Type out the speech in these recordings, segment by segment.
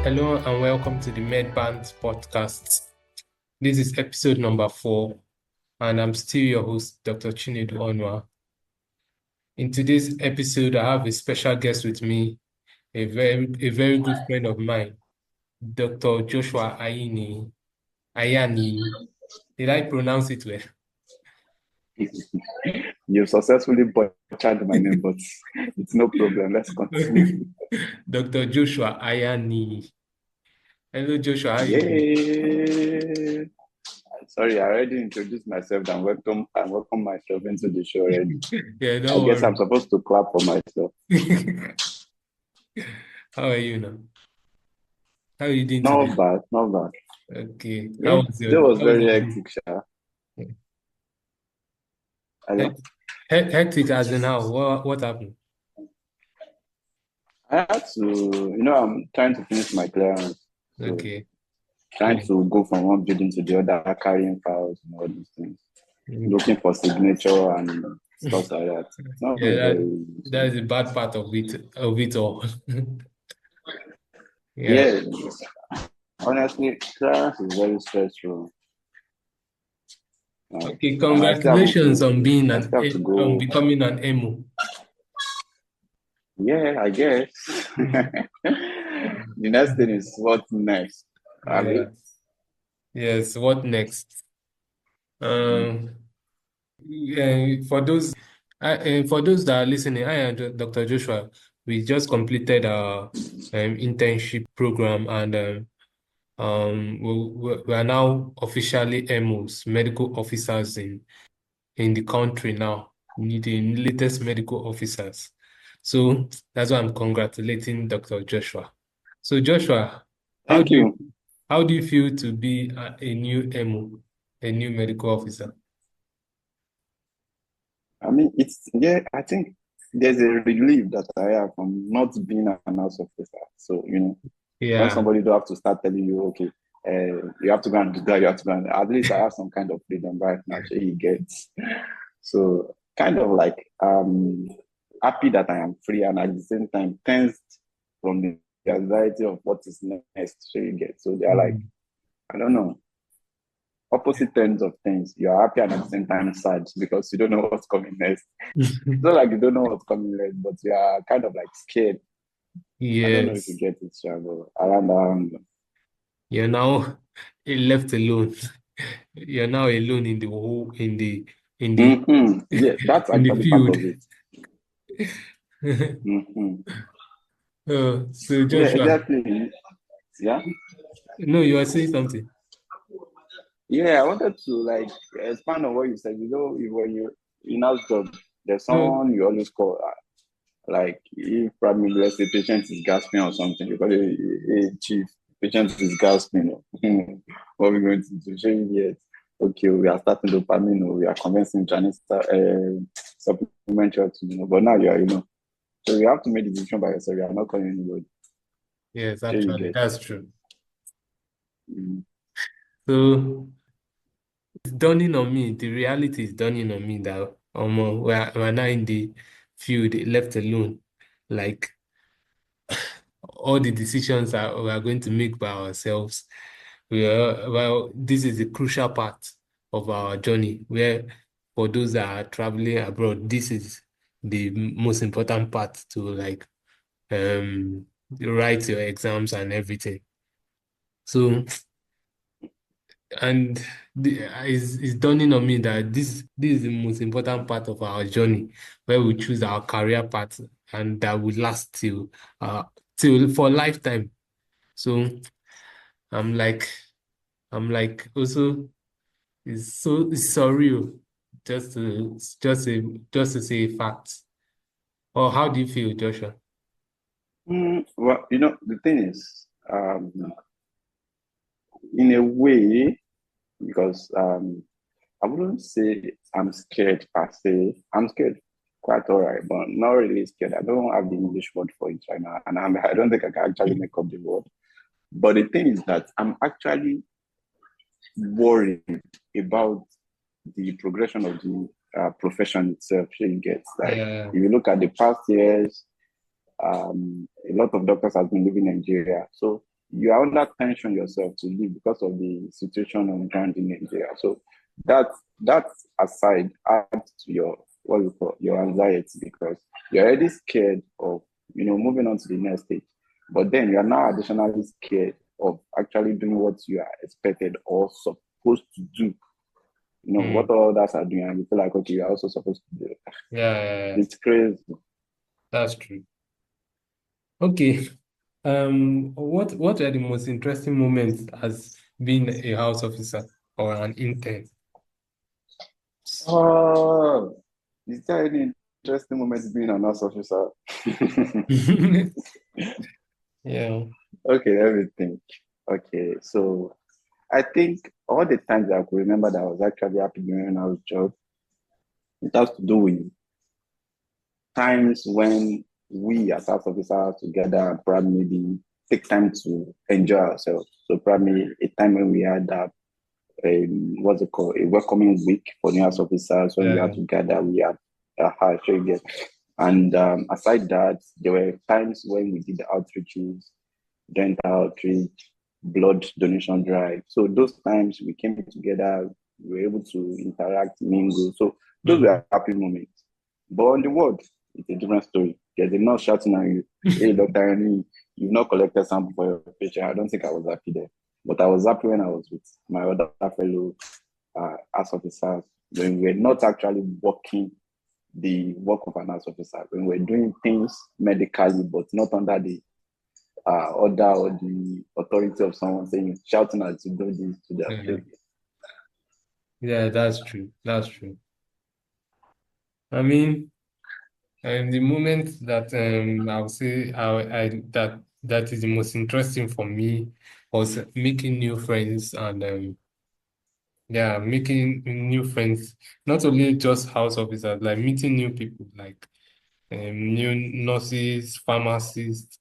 Hello and welcome to the MedBand podcast. This is episode number 4, and I'm still your host, Dr. Chinedu Onwa. In today's episode, I have a special guest with me, a very good friend of mine, Dr. Joshua Ayani. Did I pronounce it well? You've successfully butchered my name, but it's no problem. Let's continue. Dr. Joshua Ayani. Hello, Joshua. How are you doing? Yay! Sorry, I already introduced myself and welcome myself into the show already. Yeah, I don't guess worry. I'm supposed to clap for myself. How are you now? How are you doing Not today? bad, not bad. Okay. Yeah, that was very hectic, Sha. Hello? Hectic as in how? What happened? I had to, I'm trying to finish my clearance. So Okay. trying to go from one building to the other, carrying files and all these things. Looking for signature and stuff like that. It's not very that is the bad part of it all. Yeah. Honestly, clearance is very stressful. Okay, congratulations on being go. becoming an emo. Yeah, I guess. The next thing is what next? Yes, what next? For those that are listening, I am Dr. Joshua. We just completed our internship program, and we are now officially MOs, medical officers in the country now. We need the latest medical officers. So that's why I'm congratulating Dr. Joshua. So Joshua, Thank you. How do you feel to be a new MO, a new medical officer? I mean, I think there's a relief that I have from not being an house officer. So, when somebody don't have to start telling you, okay, you have to go and do that, you have to go and, at least I have some kind of freedom right now, so he gets. So, kind of like, happy that I am free and at the same time tensed from the anxiety of what is next, so you get. So, they're like, I don't know, opposite ends of things. You're happy and at the same time sad because you don't know what's coming next. It's not like you don't know what's coming next, but you are kind of like scared. Yes. I don't know if you get it, Shago. Around. You're now left alone. You're now alone in the whole Yeah, that's in the actually field. part of it. So Joshua. Yeah, exactly. Yeah. No, you are saying something. Yeah, I wanted to expand on what you said. When you're in house job, there's someone you always call. Like if probably let's say patient is gasping or something, you call it, hey, chief, patient is gasping. What are we going to do? Showing yet? Okay, we are starting dopamine. We are commencing Chinese supplementary. But now you are, so you have to make the decision by yourself. You are not calling anybody. Yes, actually, that's true. So it's dawning on me. The reality is dawning on me that we're now in the field, left alone. Like all the decisions we are going to make by ourselves. This is a crucial part of our journey, where for those that are traveling abroad, this is the most important part to write your exams and everything. So, and it's dawning on me that this is the most important part of our journey, where we choose our career path and that will last till for a lifetime. So I'm like also it's surreal just to say facts. Or how do you feel, Joshua? Well, the thing is, in a way, because I wouldn't say I'm scared per se. I'm scared, quite all right, but not really scared. I don't have the English word for it right now, and I don't think I can actually make up the word. But the thing is that I'm actually worried about the progression of the profession itself. If you look at the past years, a lot of doctors have been leaving Nigeria. So you are under tension yourself to leave because of the situation on the ground in Nigeria. So that that aside adds to your what you call your anxiety because you're already scared of moving on to the next stage. But then you are now additionally scared of actually doing what you are expected or supposed to do. What Mm. others are doing, and you feel like okay, you're also supposed to do it. Yeah, yeah, yeah. It's crazy. That's true. Okay. What are the most interesting moments as being a house officer or an intern? Oh, is there any interesting moment being an house officer? Yeah. Okay, everything. Okay, so I think all the times I could remember that I was actually happy during our job, it has to do with times when we as house officers together and probably maybe take time to enjoy ourselves. So probably a time when we had that what's it called, a welcoming week for new house officers when we had Yeah. to gather, we had a hard get. And aside that, there were times when we did the outreaches, dental outreach, blood donation drive. So those times we came together, we were able to interact, mingle. So those Mm. were happy moments. But on the world, it's a different story. There's a nurse shouting at you, hey, Dr. Henry, you've not collected sample for your patient. I don't think I was happy there. But I was happy when I was with my other fellow house officers, when we're not actually working the work of an house officer, when we're doing things medically, but not under the order or the authority of someone saying, shouting at to do this to their Yeah. place. Yeah, that's true. That's true. I mean, the moment that I would say I that is the most interesting for me was making new friends and yeah, making new friends, not only just house officers, like meeting new people, like new nurses, pharmacists,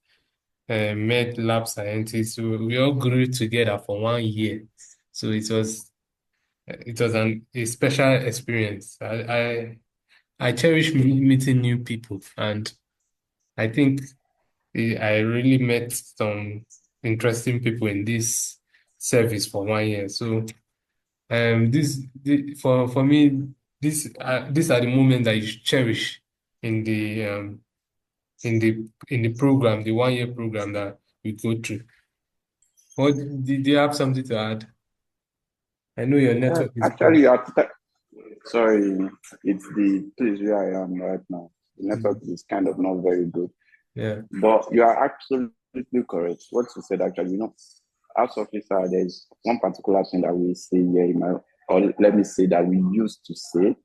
med lab scientists. So we all grew together for 1 year. So it was a special experience. I cherish meeting new people, and I think I really met some interesting people in this service for 1 year. So for me, these are the moments that you should cherish in the program, the 1 year program that we go through. What did you have something to add? I know your network is poor. Actually, you have to, sorry, it's the place where I am right now. The network Mm. is kind of not very good. Yeah, But you are absolutely correct. What you said actually, as officer, there's one particular thing that we say here in my, or let me say that we used to say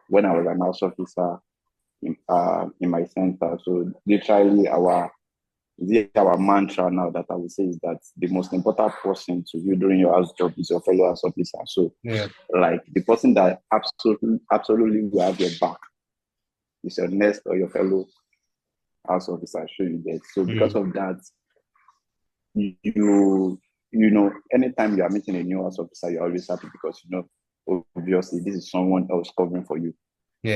when I was an house officer in my center. So literally our mantra now that I would say is that the most important person to you during your house job is your fellow house officer. So yeah, like the person that absolutely will have your back is your next or your fellow house officer. Sure you get. So because mm, of that, you anytime you are meeting a new house officer, you're always happy because obviously this is someone else covering for you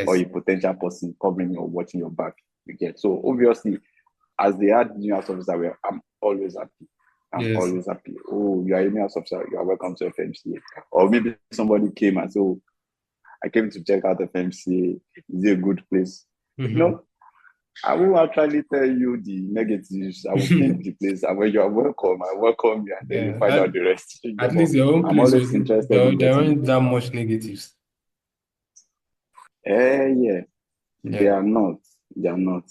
or yes, a potential person covering or watching your back. You get. So obviously, as they add new house officer, I'm always happy. I'm yes. always happy. Oh, you are a new house officer, you are welcome to FMCA. Or maybe somebody came and said, oh, I came to check out FMCA. Is it a good place? You Hmm. know, I will actually tell you the negatives. I will paint the place. And when you are welcome, I welcome you, and then you Yeah, find out the rest. at But least your own I'm place always was interested there. in There getting weren't good. that much negatives. Yeah, they Yeah, are not. They are not.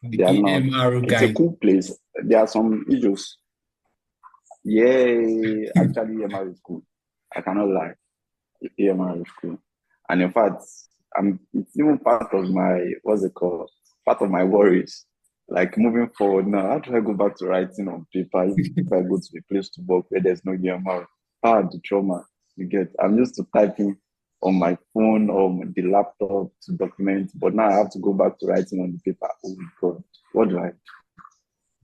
the They are not. EMRO It's a guy. cool place. There are some issues. Yeah, actually, EMR is cool. I cannot lie. EMR is cool. And in fact, it's even part of my, what's it called? Part of my worries. Like moving forward now, how do I go back to writing on paper if I go to a place to work where there's no EMR? The trauma you get. I'm used to typing on my phone or the laptop to document, but now I have to go back to writing on the paper. Oh my God, what do I?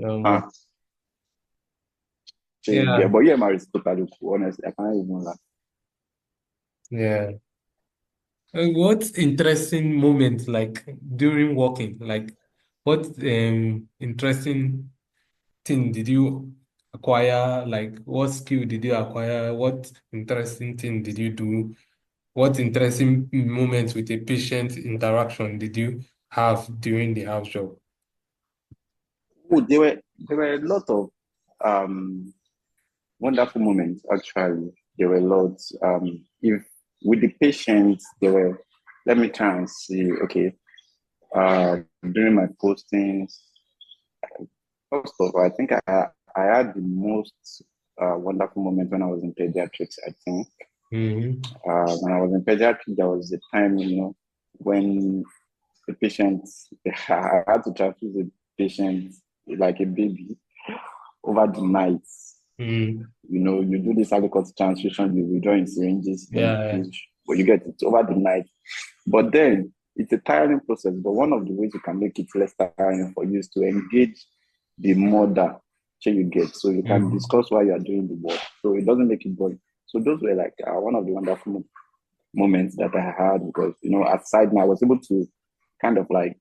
Um, Ah, yeah, yeah, but EMR is totally cool. Honestly, I can't even lie. yeah. What interesting moments like during walking? Like what interesting thing did you acquire? Like, what skill did you acquire? What interesting thing did you do? What interesting moments with a patient interaction did you have during the house job? Oh, there were a lot of um wonderful moments actually. There were lots. If with the patients, there were. Let me try and see. Okay, during my postings, first of all, I think I had the most wonderful moment when I was in pediatrics. I think Mm-hmm. when I was in pediatrics, there was a time, when the patient, I had to transfuse the patient like a baby over the night. Mm. You do this adequate transfusion, you withdraw in syringes, then you Yeah. push, but you get it over the night. But then it's a tiring process. But one of the ways you can make it less tiring for you is to engage the mother you get. So you can Mm. discuss why you are doing the work. So it doesn't make it boring. So those were like one of the wonderful moments that I had because, aside now, I was able to kind of like,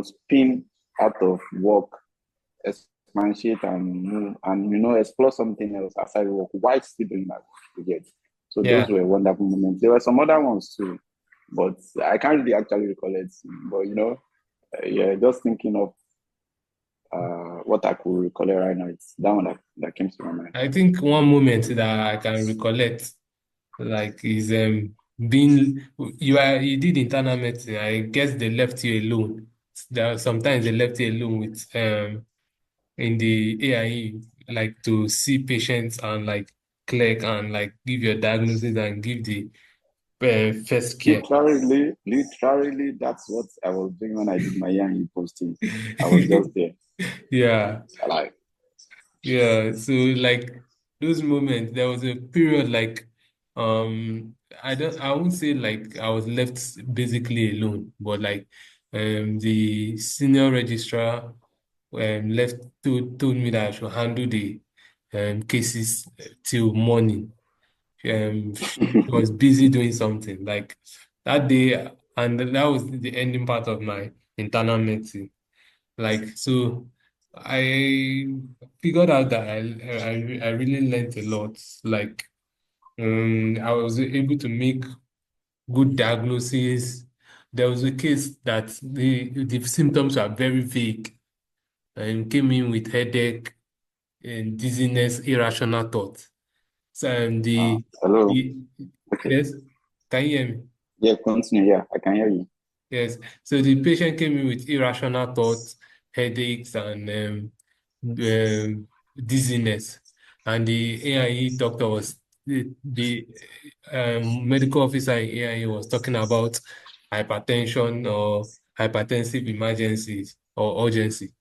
spin out of work, expatiate and move and explore something else aside work while still doing my work. You get. So those Yeah. were wonderful moments. There were some other ones too, but I can't really actually recall it. But yeah, just thinking of what I could recall it right now, it's that one that came to my mind. I think one moment that I can recollect, like, is being you did internal medicine. I guess they left you alone. Sometimes they left you alone with in the AIE, like to see patients and like click and like give your diagnosis and give the first care. Literally, that's what I was doing when I did my young posting. I was just there. Yeah. Like, Yeah, so like those moments, there was a period like I won't say like I was left basically alone, but like the senior registrar left told me that I should handle the cases till morning. She was busy doing something like that day, and that was the ending part of my internal medicine. Like, so I figured out that I really learned a lot. Like, I was able to make good diagnoses. There was a case that the symptoms were very vague and came in with headache and dizziness, irrational thoughts. So, hello. the Okay. yes, can you hear me? Yeah, continue. Yeah, I can hear you. Yes. So the patient came in with irrational thoughts, headaches, and dizziness. And the AIE doctor was the medical officer in AIE was talking about hypertension or hypertensive emergencies or urgency.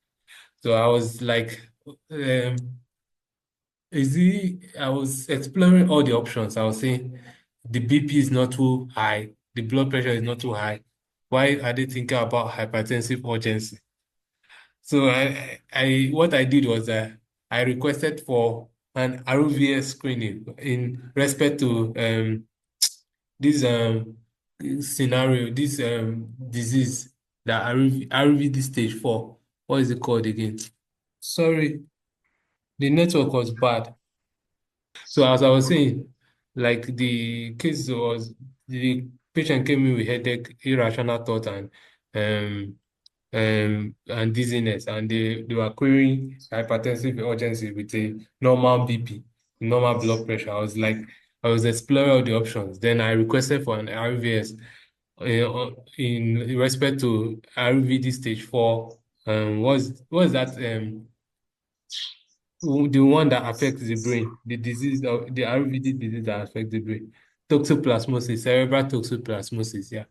So I was like, I was exploring all the options. I was saying the BP is not too high, the blood pressure is not too high. Why are they thinking about hypertensive urgency? So what I did was I requested for an RVS screening in respect to this scenario, this disease that RVD stage 4. What is it called again? Sorry, the network was bad. So as I was saying, like the case was the patient came in with headache, irrational thought, and dizziness, and they were querying hypertensive urgency with a normal BP, normal blood pressure. I was exploring all the options. Then I requested for an RVS in respect to RVD stage 4. Was that the one that affects the brain, the disease of the RVD disease that affects the brain, toxoplasmosis, cerebral toxoplasmosis. Yeah.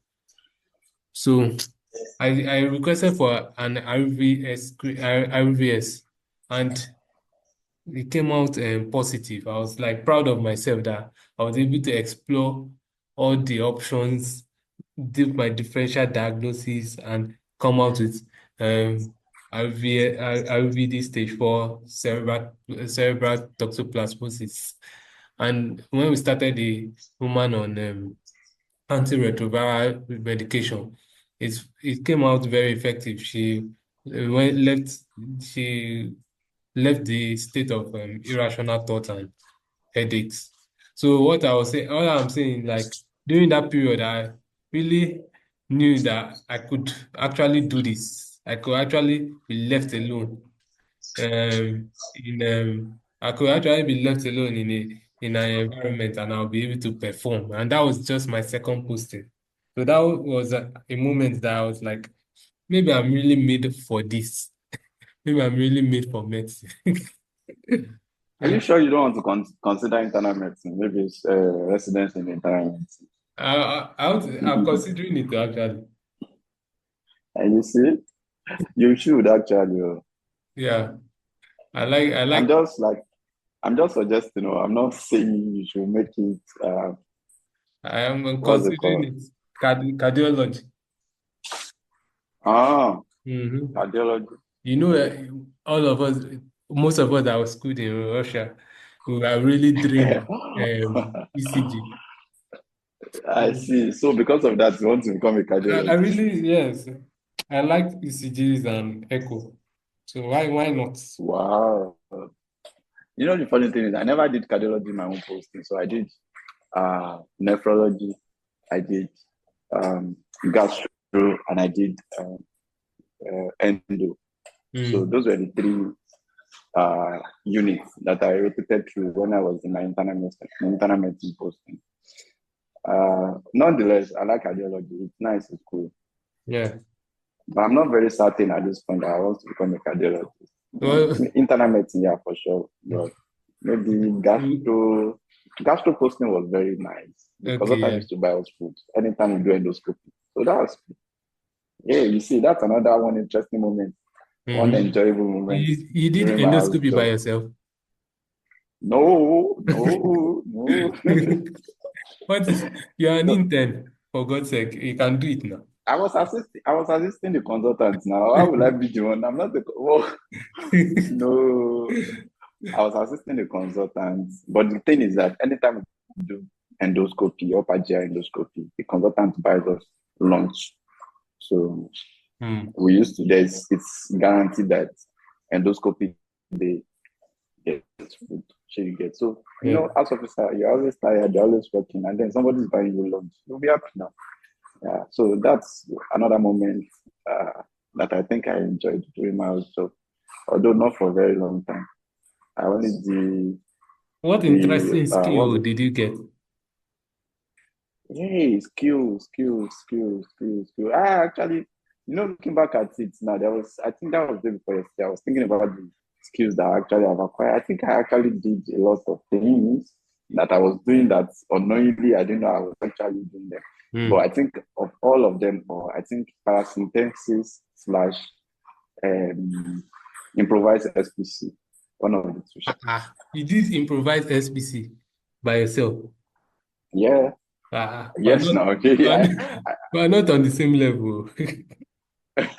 So I requested for an RVS, and it came out positive. I was like proud of myself that I was able to explore all the options, do my differential diagnosis, and come out with RVD stage 4 cerebral toxoplasmosis. And when we started the woman on antiretroviral medication, it came out very effective. She went left. She left the state of irrational thoughts and headaches. So what I was saying, all I'm saying, like during that period, I really knew that I could actually do this. I could actually be left alone. I could actually be left alone in an environment, and I'll be able to perform. And that was just my second posting. So that was a moment that I was like, maybe I'm really made for this. Maybe I'm really made for medicine. Are you Yeah. sure you don't want to consider internal medicine? Maybe it's residence in internal medicine. I'm considering it actually. And you see, you should actually. Yeah, I I'm like, just like, I'm just suggesting, I'm not saying you should make it, I am what's it considering called? it cardiology. Ah, Hmm. cardiology. You know, all of us, most of us that were schooled in Russia, we were really drained of ECG. I see. So because of that, you want to become a I cardiologist. really, yes, I like ECGs and echo. So why not? Wow. The funny thing is I never did cardiology in my own posting. So I did nephrology, I did um, gastro, and I did endo. So Mm, those were the three units that I repeated through when I was in my internal medicine posting. Nonetheless, I like cardiology. It's nice, it's cool. yeah. But I'm not very certain at this point that I want to become a cardiologist. Well, Internal medicine, yeah, for sure. But maybe gastro posting was very nice because okay, what I yeah. used to buy was food anytime you do endoscopy. So that was, yeah, you see, that's another one interesting moment, one Mm-hmm. enjoyable moment You did during my house endoscopy by job. yourself? No, no, no. What is, you're an No, intern, for God's sake, you can do it now. I was assisting the consultant now. How will I be the one? I'm not the, oh, no. I was assisting the consultant, but the thing is that anytime we do endoscopy, upper GI endoscopy, the consultant buys us lunch. So Hmm. we used to, it's guaranteed that endoscopy they get food, so you get. So, Yeah. as officer, you're always tired, you're always working, and then somebody's buying you lunch. You'll be happy now. Yeah. So that's another moment that I think I enjoyed during my house job, although not for a very long time. I only What the interesting what's skill it? did you get? Hey, skills. I actually, looking back at it now, I think that was the day before yesterday. I was thinking about the skills that I actually have acquired. I think I actually did a lot of things that I was doing that unknowingly I didn't know I was actually doing them. But Hmm. I think of all of them, or I think parasympathesis slash um, improvised SPC, one of the two. You did improvise SBC by yourself. Yeah, We're yes, not, now, okay. we're not, we're not on the same level.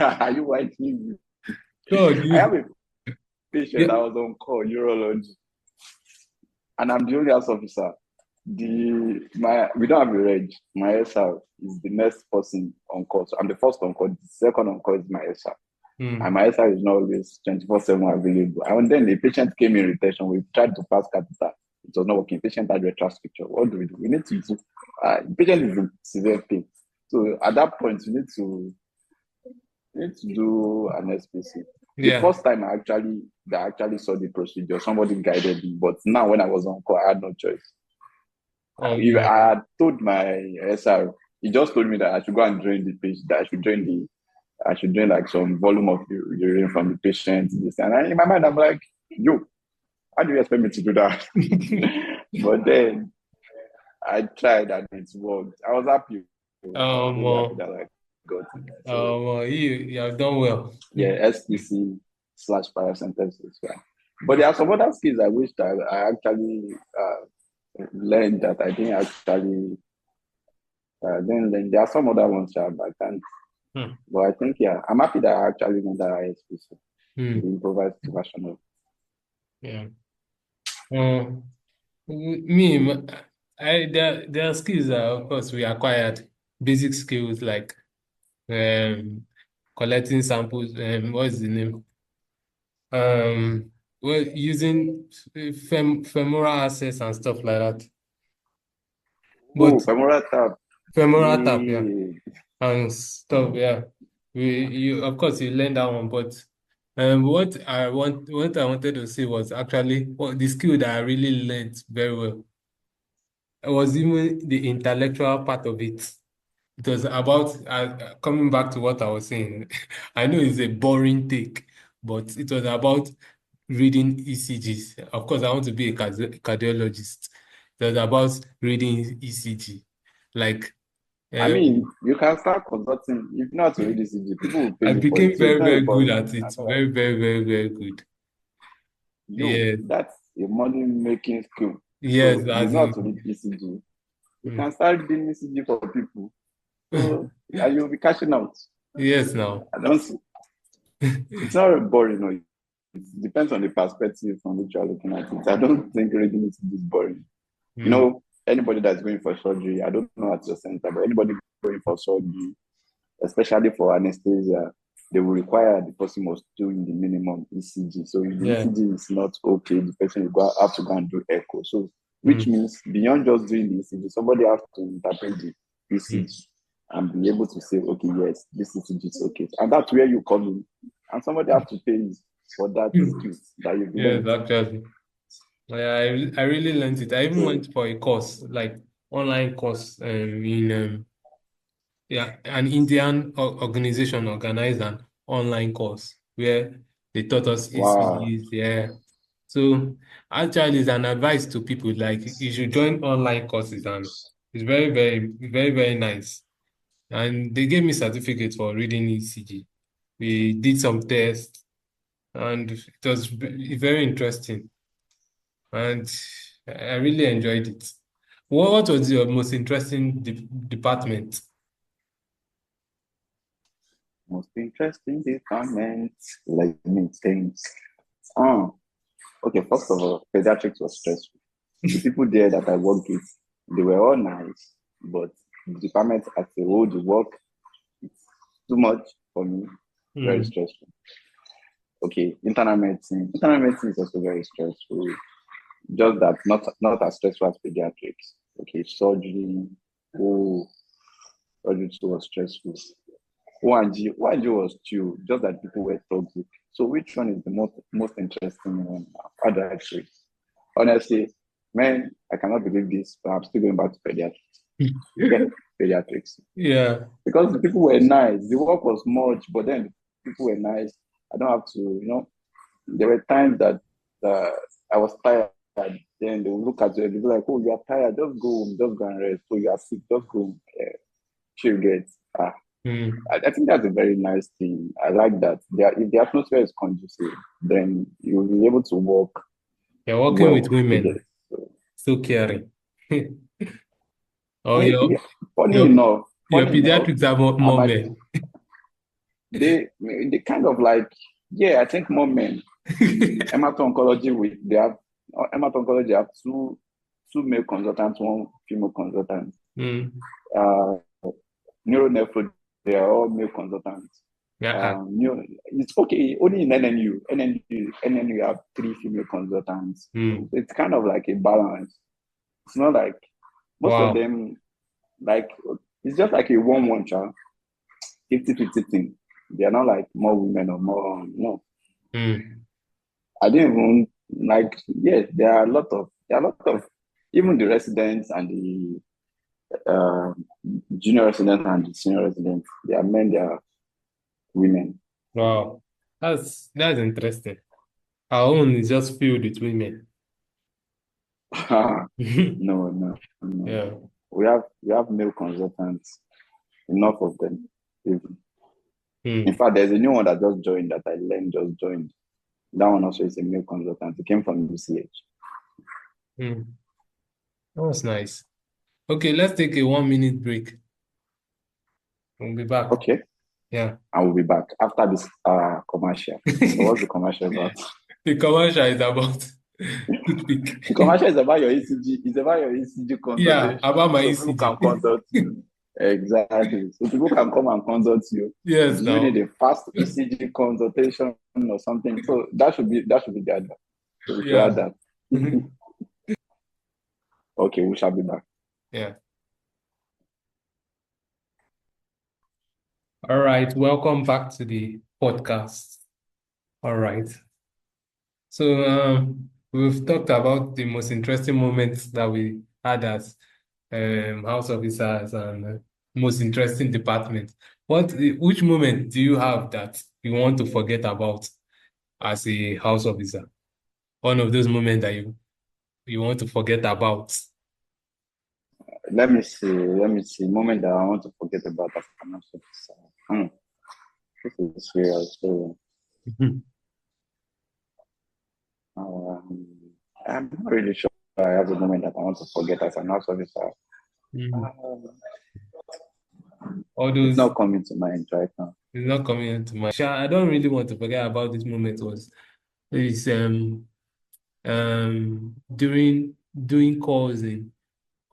Are you whitening? God, I have you, a patient yeah. that was on call, urology, and I'm the only house officer. We don't have a reg. My SR is the next person on call. So I'm the first on call. The second on call is my SR. And Hmm. my SR is not always 24/7 available. And then the patient came in retention. We tried to pass catheter. It was not working. Patient had retral scripture. What do? We need to do. The patient is in severe pain. So at that point, we need to do an SPC. The Yeah. first time I actually saw the procedure, somebody guided me. But now when I was on call, I had no choice. I Um, had told my SR, he just told me that I should go and drain the patient, that I should drain like some volume of urine from the patient. This and in my mind, I'm like, yo, how do you expect me to do that? But then I tried and it worked. I was happy. I was really happy uh, that I got it. So you have done well. yeah, SPC slash paracentesis. Yeah. But there are some other skills I wish that I actually learned that I didn't actually then there are some other ones that I can't. Hmm. But I think yeah, I'm happy that I actually know that ISPC, the Hmm. improvised version of. Yeah. Um, me, there are skills that, of course, we acquired. Basic skills like collecting samples. What's the name? well, using femoral access and stuff like that. Oh, But femoral tap. femoral tap, yeah, Yeah. and stuff, yeah. You of course you learn that one, but what I wanted to say was actually what the skill that I really learned very well. It was even the intellectual part of it. It was about coming back to what I was saying. I know it's a boring take, but it was about reading ECGs. Of course, I want to be a cardiologist. It was about reading ECG. Like, I um, mean, you can start consulting. If you know how to read ECG, people will pay I you for it. became So it's very, not a very good boring at thing it. at all. Very, very, very, very good. Yo, Yes, that's a money making skill. yes, So you as know how to in, read ECG. You mm. can start doing ECG for people. So and you'll be cashing out. Yes, now. I don't see, it's not boring. No. It depends on the perspective from which you're looking at it. I don't think reading ECG is boring. You Mm, know, anybody that's going for surgery, I don't know at your center, but anybody going for surgery, especially for anesthesia, they will require the person must do the minimum ECG. So if the yeah. ECG is not okay, the person will have to go and do echo. So which Mm, means beyond just doing the ECG, somebody has to interpret the mm, ECG and be able to say, okay, yes, this ECG is okay. And that's where you come in. And somebody has to pay you for that mm. skill that you've Yes, learned. actually. Yeah, I really learned it. I even So went for a course, like online course, in yeah, an Indian organization organized an online course where they taught us wow. ECGs. Yeah. So actually, it's an advice to people like you should join online courses, and it's very, very, very, very nice. And they gave me certificates for reading ECG. We did some tests, and it was very interesting, and I really enjoyed it. What was your most interesting department? Most interesting department. Let me think. Oh, okay. First of all, pediatrics was stressful. The people there that I worked with, they were all nice, but the department as a whole, the work, it's too much for me. Very Mm, stressful. Okay, internal medicine. Internal medicine is also very stressful. Just that not as stressful as pediatrics. Okay, surgery. Oh, surgery too was stressful. one G was chill, just that people were toxic. So which one is the most interesting one? How do I say? Honestly, man, I cannot believe this, but I'm still going back to pediatrics. Yeah, pediatrics. yeah. Because the people were nice. The work was much, but then people were nice. I don't have to, there were times that uh, I was tired. Then they will look at you and be like, oh, you are tired. Just go home. Just go and rest. So you are sick. Just go home. Chill, get. Ah, Mm. I think that's a very nice thing. I like that. If the atmosphere is conducive, then you'll be able to work You're working with well. You women, get. So, so caring. Or I, your yeah, funny your enough, your funny enough, pediatrics are I more might men. they kind of like, yeah, I think more men. Hemato-oncology with they have hemato-oncology have two male consultants, one female consultant. Mm. Uh, neuronephro, they are all male consultants. Yeah. It's okay only in NNU have three female consultants. So Mm. it's kind of like a balance. It's not like most of Wow. them like it's just like a 1-1 child, 50-50 thing. They are not like more women or more no. Mm. I didn't even like yes, there are a lot of even the residents and the uh, junior residents and the senior residents, they are men, they are women. Wow. That's interesting. Our own is just filled with women. No. Yeah. We have male consultants, enough of them. In Mm. fact, there's a new one that just joined that I learned just joined. That one also is a male consultant. It came from UCH. Mm. That was nice. Okay, let's take a 1 minute break. We'll be back. Okay, Yeah. I will be back after this commercial. So what's the commercial about? The commercial is about The toothpick. commercial is about your ECG. It's about your ECG Yeah, about consultation. my So people ECG. can consult you. Exactly. So people can come and consult you. Yes, Do you need now. a fast ECG consultation or something? So that should be the advice. So glad Yeah. that. Okay, we shall be back. Yeah. All right. Welcome back to the podcast. All right. So we've talked about the most interesting moments that we had as house officers and most interesting department. Which moment do you have that you want to forget about as a house officer? One of those moments that you want to forget about. Let me see. Let me see. Moment that I want to forget about as a financial officer. This is serious. So, um, I'm not really sure I have a moment that I want to forget as an house officer. Mm. Um, All it's those not coming to mind right now. is not coming into my. I don't really want to forget about this moment was is during doing calls in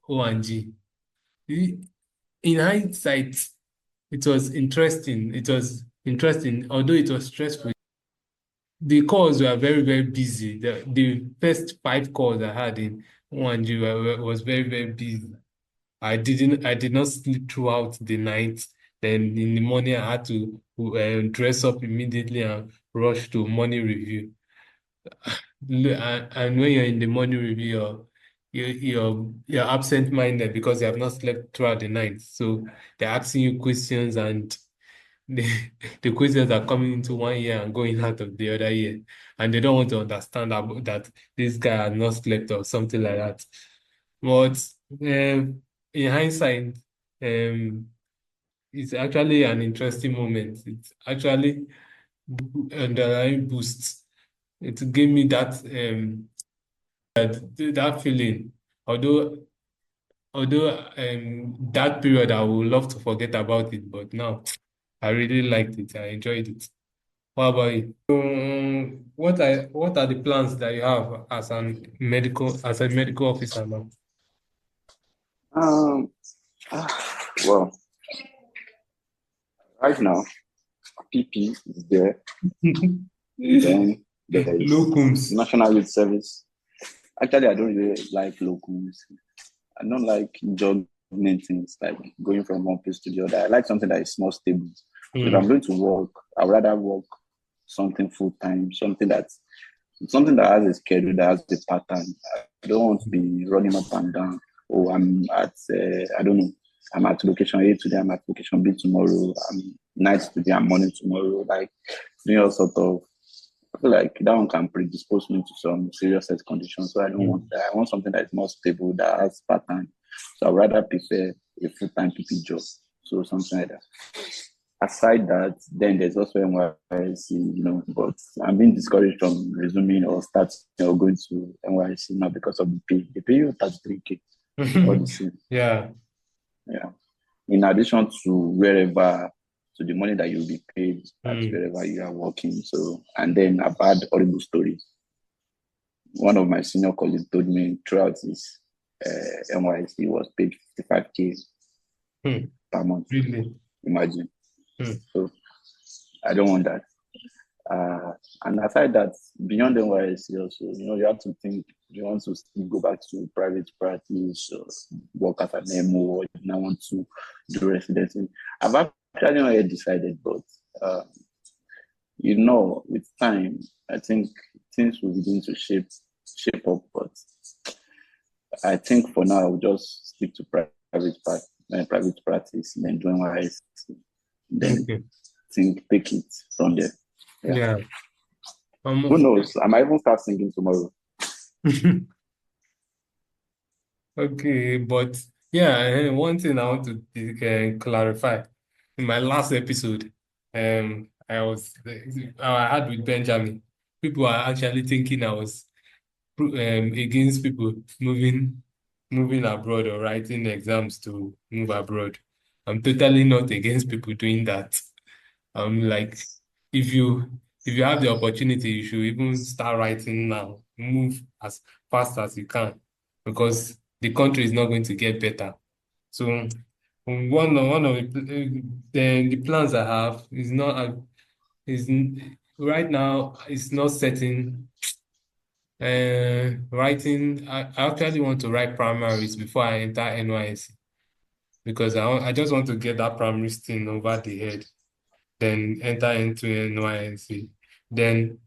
O&G. In hindsight, it was interesting. It was interesting, although it was stressful. The calls were very, very busy. The first five calls I had in O&G was very, very busy. I did not sleep throughout the night. Then in the morning, I had to dress up immediately and rush to morning review. And when you're in the morning review, you're absent-minded because you have not slept throughout the night. So they're asking you questions, and the, the questions are coming into one ear and going out of the other ear, and they don't want to understand that this guy has not slept or something like that. But in hindsight, um, it's actually an interesting moment. It's actually underlying boost. It gave me that feeling. Although that period I would love to forget about it, but now I really liked it. I enjoyed it. What about you? What are the plans that you have as a medical officer now? Um, well, right now, PP is there. Then there is Locums. National Youth Service. Actually, I don't really like locums. I don't like job things like going from one place to the other. I like something that is more stable. So if I'm Mm, going to work, I'd rather work something full time, something that has a schedule, that has a pattern. I don't want to be running up and down. Oh, I'm at I don't know. I'm at location A today. I'm at location B tomorrow. I'm night today. I'm morning tomorrow. Like doing all sort of. I feel like that one can predispose me to some serious health conditions. So I don't want mm, that. I want something that is more stable, that has pattern. So I'd rather prefer a full-time PP job. So something like that. Aside that, then there's also NYC, but I'm being discouraged from resuming or starting or going to NYC now because of the pay. The pay you 33K, all the mm. same. Yeah. Yeah. In addition to to the money that you'll be paid at Mm, wherever you are working. So, and then I've had horrible stories. One of my senior colleagues told me throughout his NYC was paid 55K mm. per month. Really. Imagine. Mm, So I don't want that. And aside that, beyond NYC also, you have to think, you want to still go back to private practice or work as an MO, or you now want to do residency. I've actually not yet decided, but uh, with time, I think things will begin to shape up. But I think for now, I'll just stick to private practice, then do NYC, then okay. take it from there. Yeah. Yeah. Who Um, knows? I might even start singing tomorrow. okay, but yeah, one thing I want to clarify. In my last episode, I had with Benjamin. People are actually thinking I was against people moving abroad or writing exams to move abroad. I'm totally not against people doing that. Like if you if you have the opportunity, you should even start writing now. Move as fast as you can because the country is not going to get better. So one of the plans I have is not is right now it's not setting. Writing, I actually want to write primaries before I enter NYSC because I just want to get that primary thing over the head, then enter into NYSC. Then,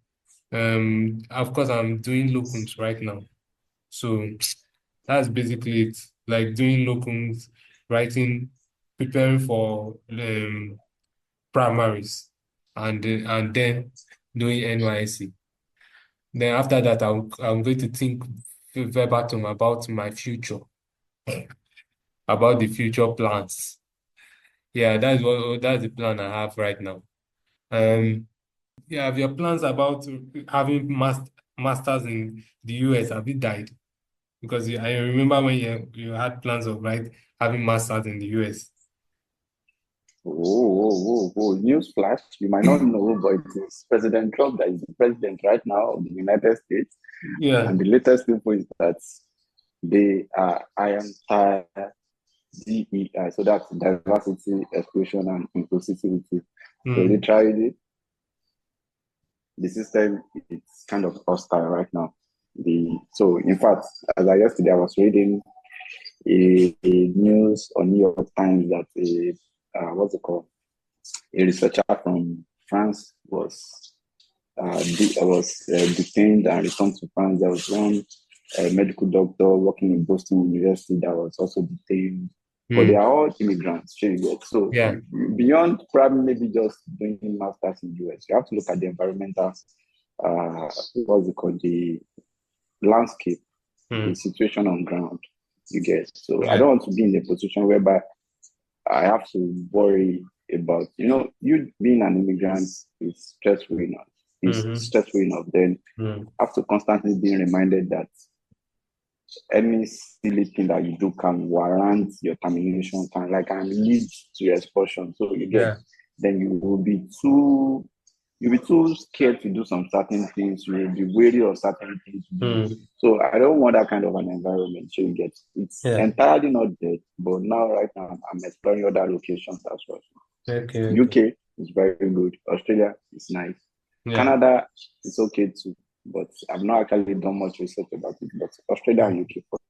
of course, I'm doing locums right now. So that's basically it. Like doing locums, writing, preparing for primaries, and then doing NYSC. Then after that, I'm going to think verbatim about my future, about the future plans. Yeah, that's the plan I have right now. Um, yeah, have your plans about having masters in the US, have you died? Because I remember when you had plans of having masters in the US. News flash. You might not know, but it is President Trump that is the president right now of the United States. Yeah. And the latest info is that they are DEI, so that's diversity, exclusion, and inclusivity. So Mm, literally, the system is kind of hostile right now. So in fact, as I yesterday I was reading a news on New York Times that what's it called? A researcher from France was detained and returned to France. There was one medical doctor working in Boston University that was also detained. But they mm, are all immigrants, sure you get. So yeah. beyond probably maybe just doing masters in the US, you have to look at the environmental, what's it called, the landscape, the Mm, situation on ground. You get. So I yeah. don't want to be in a position whereby I have to worry about, you being an immigrant is stressful enough. It's Mm-hmm. stressful enough. Then Mm, I have to constantly be reminded that any silly thing that you do can warrant your termination, can lead to expulsion. So you get, yeah. then you'll be too scared to do some certain things. You will be wary of certain things to do. Mm, So I don't want that kind of an environment. So you get, it's yeah. entirely not dead, but now right now I'm exploring other locations as well. Okay, okay. UK is very good. Australia is nice. Yeah. Canada is okay too, but I've not actually done much research about it. But Australia and Mm, UK,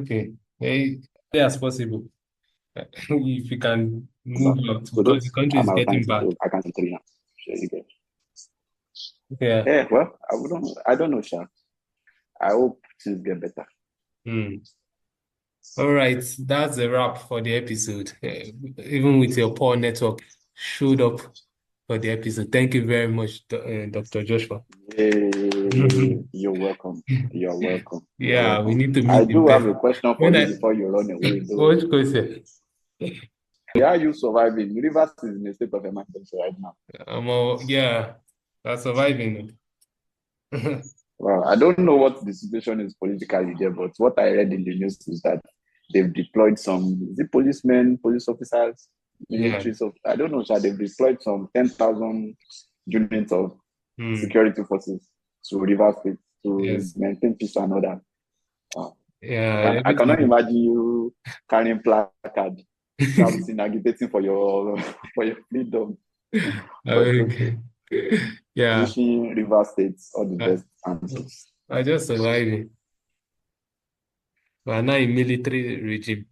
okay. Hey, as possible. If you can move no. out So because the those country are is my getting alternatives. bad. So I can see three now. Sure, you get. Yeah. Yeah, well, I don't know, Sha. I hope things get better. Mm. All right, that's a wrap for the episode. Even with your poor network, showed up for the episode. Thank you very much, Dr. Joshua. Yay, you're welcome. You're welcome. You're Yeah, we welcome. need to I meet in do have a person. question for When you I before you run away, though. What question? How are you surviving? Rivers is in a state of emergency right now. Yeah, I'm surviving. Well, I don't know what the situation is politically there, but what I read in the news is that they've deployed some, is it policemen, police officers, Yeah. military, so I don't know, so they've deployed some 10,000 units of Mm. security forces to River State to Yes. maintain peace and order. Uh, Yeah. I cannot Everything. imagine you carrying placard, shouting, agitating for your for your freedom. But it's okay. I Yeah. Wishing River State all the I, best answers. I just surviving. We're not in military regime.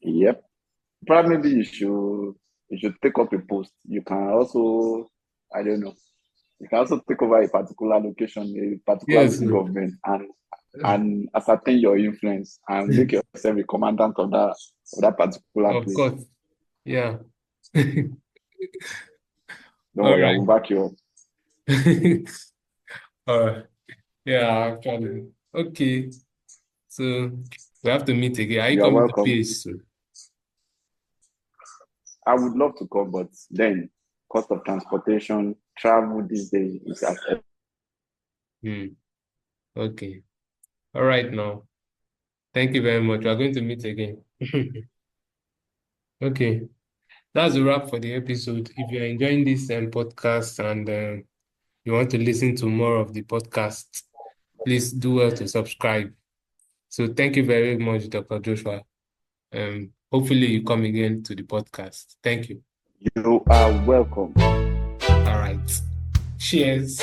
Yep. Probably you should take up a post. You can also, I don't know, you can also take over a particular location, a particular Yes. local government, and ascertain your influence and make yourself a commandant of that particular Of place. course. Yeah. Don't All worry, I will right. back you up. All right. Yeah, actually. Okay. So we have to meet again. Are you You are coming to welcome. PH soon? I would love to come, but then cost of transportation, travel these days is at Hmm. Okay. All right now. Thank you very much. We are going to meet again. Okay. That's a wrap for the episode. If you're enjoying this podcast and you want to listen to more of the podcast, please do well to subscribe. So thank you very much, Dr. Joshua. Hopefully you come again to the podcast. Thank you. You are welcome. All right. Cheers.